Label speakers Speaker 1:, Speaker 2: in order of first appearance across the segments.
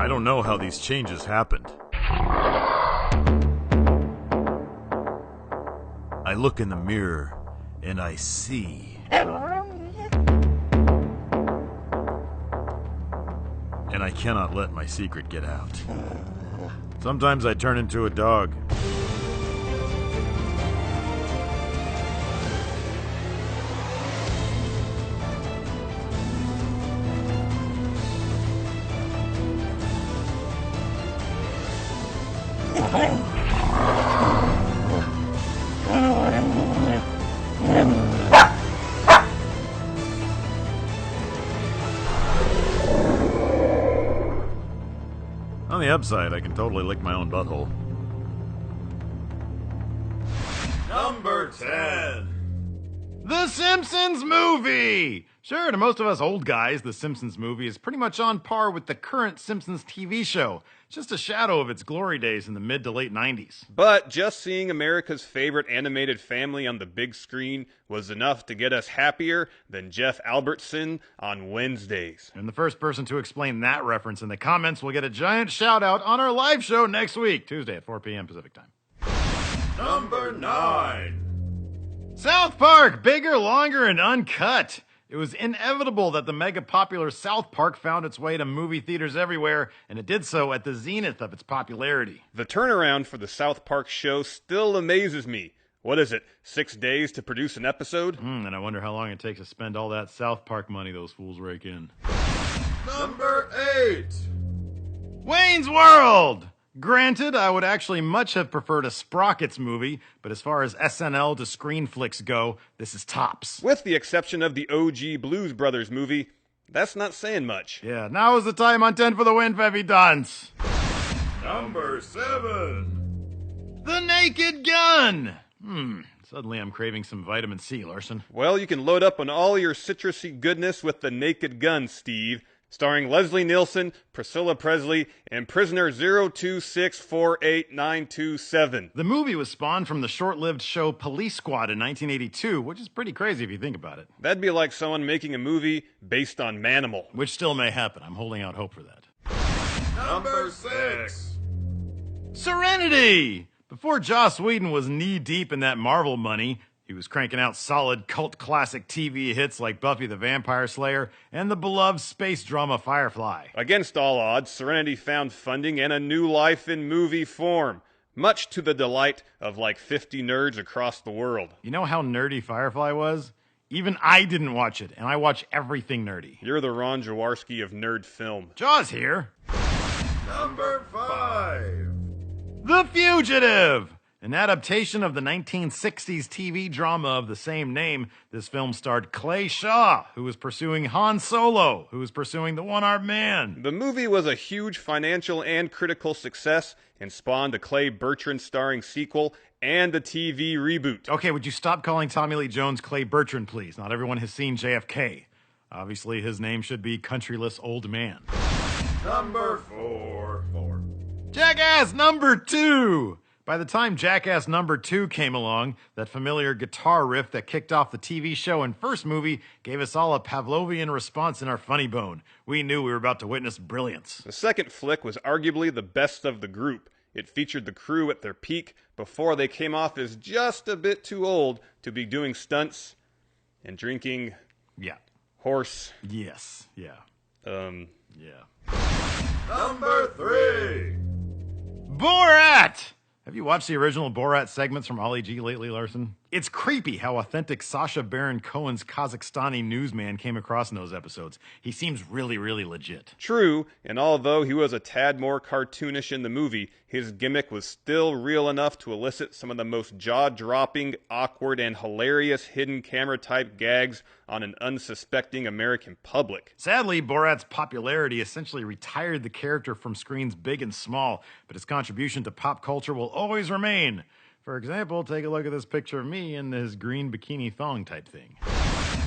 Speaker 1: I don't know how these changes happened. I look in the mirror and I see. And I cannot let my secret get out. Sometimes I turn into a dog. On the upside, I can totally lick my own butthole. Number 10. The Simpsons movie! Sure, to most of us old guys, The Simpsons movie is pretty much on par with the current Simpsons TV show. It's just a shadow of its glory days in the mid to late 90s.
Speaker 2: But just seeing America's favorite animated family on the big screen was enough to get us happier than Jeff Albertson on Wednesdays.
Speaker 1: And the first person to explain that reference in the comments will get a giant shout out on our live show next week, Tuesday at 4 p.m. Pacific time. Number 9. South Park, bigger, longer, and uncut. It was inevitable that the mega popular South Park found its way to movie theaters everywhere, and it did so at the zenith of its popularity.
Speaker 2: The turnaround for the South Park show still amazes me. What is it, 6 days to produce an episode?
Speaker 1: And I wonder how long it takes to spend all that South Park money those fools rake in. Number 8. Wayne's World! Granted, I would actually much have preferred a Sprockets movie, but as far as SNL to screen flicks go, this is tops.
Speaker 2: With the exception of the OG Blues Brothers movie, that's not saying much.
Speaker 1: Yeah, now is the time on 10 for the win, Fevy Dunce. Number 7. The Naked Gun! Suddenly I'm craving some vitamin C, Larson.
Speaker 2: Well, you can load up on all your citrusy goodness with The Naked Gun, Steve. Starring Leslie Nielsen, Priscilla Presley, and prisoner 026489227.
Speaker 1: The movie was spawned from the short-lived show Police Squad in 1982, which is pretty crazy if you think about it.
Speaker 2: That'd be like someone making a movie based on Manimal.
Speaker 1: Which still may happen. I'm holding out hope for that. Number 6. Serenity! Before Joss Whedon was knee-deep in that Marvel money, he was cranking out solid cult classic TV hits like Buffy the Vampire Slayer and the beloved space drama Firefly.
Speaker 2: Against all odds, Serenity found funding and a new life in movie form, much to the delight of like 50 nerds across the world.
Speaker 1: You know how nerdy Firefly was? Even I didn't watch it, and I watch everything nerdy.
Speaker 2: You're the Ron Jaworski of nerd film.
Speaker 1: Jaws here. Number 5. The Fugitive! An adaptation of the 1960s TV drama of the same name, this film starred Clay Shaw, who was pursuing Han Solo, who was pursuing the One-Armed Man.
Speaker 2: The movie was a huge financial and critical success and spawned a Clay Bertrand starring sequel and a TV reboot.
Speaker 1: Okay, would you stop calling Tommy Lee Jones Clay Bertrand, please? Not everyone has seen JFK. Obviously, his name should be Countryless Old Man. Number 4. Jackass number 2! By the time Jackass number 2 came along, that familiar guitar riff that kicked off the TV show and first movie gave us all a Pavlovian response in our funny bone. We knew we were about to witness brilliance.
Speaker 2: The second flick was arguably the best of the group. It featured the crew at their peak before they came off as just a bit too old to be doing stunts and drinking.
Speaker 1: Yeah.
Speaker 2: Horse.
Speaker 1: Yes. Yeah.
Speaker 2: Yeah.
Speaker 1: Number 3. Borat! Have you watched the original Borat segments from Ali G lately, Larson? It's creepy how authentic Sacha Baron Cohen's Kazakhstani newsman came across in those episodes. He seems really, really legit.
Speaker 2: True, and although he was a tad more cartoonish in the movie, his gimmick was still real enough to elicit some of the most jaw-dropping, awkward, and hilarious hidden camera-type gags on an unsuspecting American public.
Speaker 1: Sadly, Borat's popularity essentially retired the character from screens big and small, but his contribution to pop culture will always remain. For example, take a look at this picture of me in this green bikini thong type thing.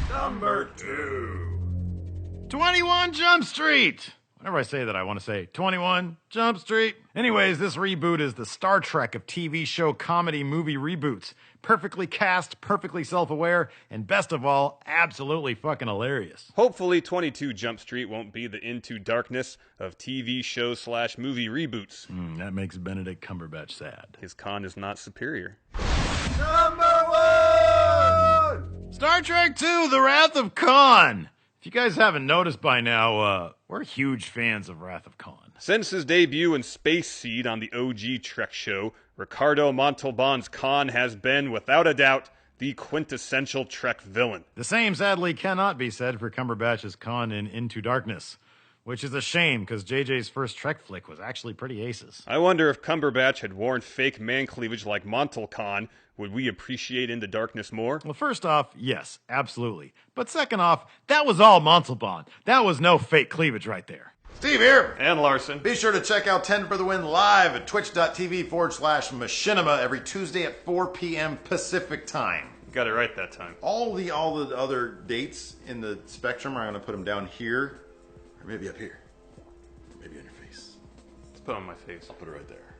Speaker 1: Number 2. 21 Jump Street! Whenever I say that, I want to say 21 Jump Street. Anyways, this reboot is the Star Trek of TV show comedy movie reboots. Perfectly cast, perfectly self-aware, and best of all, absolutely fucking hilarious.
Speaker 2: Hopefully 22 Jump Street won't be the Into Darkness of TV show/movie reboots.
Speaker 1: That makes Benedict Cumberbatch sad.
Speaker 2: His con is not superior.
Speaker 1: Number 1! Star Trek II, The Wrath of Khan. If you guys haven't noticed by now, we're huge fans of Wrath of Khan.
Speaker 2: Since his debut in Space Seed on the OG Trek show, Ricardo Montalban's Khan has been, without a doubt, the quintessential Trek villain.
Speaker 1: The same, sadly, cannot be said for Cumberbatch's Khan in Into Darkness, which is a shame, because JJ's first Trek flick was actually pretty aces.
Speaker 2: I wonder if Cumberbatch had worn fake man cleavage like Montal Khan, would we appreciate Into Darkness more?
Speaker 1: Well, first off, yes, absolutely. But second off, that was all Montalban. That was no fake cleavage right there.
Speaker 3: Steve here.
Speaker 2: And Larson.
Speaker 3: Be sure to check out 10 for the Win live at twitch.tv/machinima every Tuesday at 4 p.m. Pacific time.
Speaker 2: Got it right that time.
Speaker 3: All the other dates in the spectrum, I'm going to put them down here, or maybe up here. Maybe on your face.
Speaker 2: Let's put it on my face.
Speaker 3: I'll put it right there.